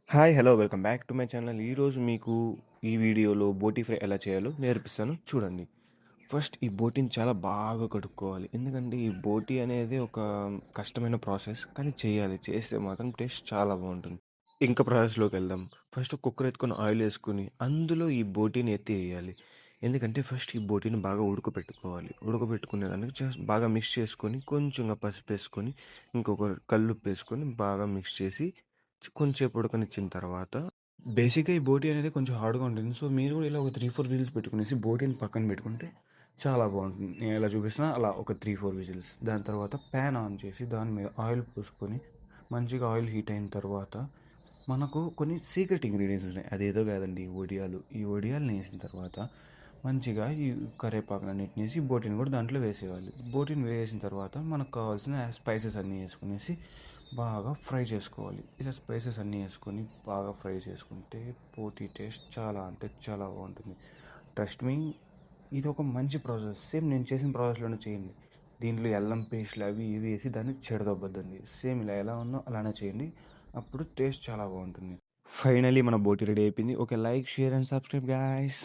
Hi hello welcome back to my channel. ఈరోజు మీకు ఈ వీడియోలో బోటీ ఫ్రై ఎలా చేయాలో నేర్పిస్తాను చూడండి. ఫస్ట్ ఈ బోటీని చాలా బాగా కడుక్కోవాలి, ఎందుకంటే ఈ బోటీ అనేది ఒక కష్టమైన ప్రాసెస్, కానీ చేయాలి, చేస్తే మాత్రం టేస్ట్ చాలా బాగుంటుంది. ఇంకా ప్రాసెస్లోకి వెళ్దాం. ఫస్ట్ కుక్కర్ ఎత్తుకొని ఆయిల్ వేసుకుని అందులో ఈ బోటీని ఎత్తి వేయాలి. ఎందుకంటే ఫస్ట్ ఈ బోటీని బాగా ఉడకపెట్టుకోవాలి. ఉడకపెట్టుకునే దానికి జస్ట్ బాగా మిక్స్ చేసుకొని కొంచెంగా పసుపు వేసుకొని ఇంకొక కల్లుప్పు వేసుకొని బాగా మిక్స్ చేసి కొంచెంసేపు ఉడకనిచ్చిన తర్వాత బేసిక్గా ఈ బోటీ అనేది కొంచెం హార్డ్గా ఉంటుంది. సో మీరు కూడా ఇలా ఒక 3-4 విజిల్స్ పెట్టుకునేసి బోటీని పక్కన పెట్టుకుంటే చాలా బాగుంటుంది. నేను ఎలా చూపిస్తున్నా అలా ఒక 3-4 విజిల్స్. దాని తర్వాత ప్యాన్ ఆన్ చేసి దాని మీద ఆయిల్ పోసుకొని మంచిగా ఆయిల్ హీట్ అయిన తర్వాత మనకు కొన్ని సీక్రెట్ ఇంగ్రీడియంట్స్ ఉన్నాయి. అదేదో కాదండి, ఈ వడియాలు. ఈ వడియాలను వేసిన తర్వాత మంచిగా ఈ కరివేపాకులు అన్నిటిని వేసి బోటీని కూడా దాంట్లో వేసేయాలి. బోటీని వేసిన తర్వాత మనకు కావాల్సిన స్పైసెస్ అన్నీ వేసుకునేసి బాగా ఫ్రై చేసుకోవాలి. ఇలా స్పైసెస్ అన్నీ వేసుకొని బాగా ఫ్రై చేసుకుంటే బోటీ టేస్ట్ చాలా అంటే చాలా బాగుంటుంది. ట్రస్ట్ మీ, ఇది ఒక మంచి ప్రాసెస్. సేమ్ నేను చేసిన ప్రాసెస్లోనే చేయండి. దీంట్లో అల్లం పేస్ట్లు అవి ఇవి వేసి దాన్ని చెడదొబ్బద్దండి. సేమ్ ఇలా ఎలా ఉందో అలానే చేయండి, అప్పుడు టేస్ట్ చాలా బాగుంటుంది. ఫైనలీ మన బోటీ రెడీ అయిపోయింది. Okay, like share and subscribe guys.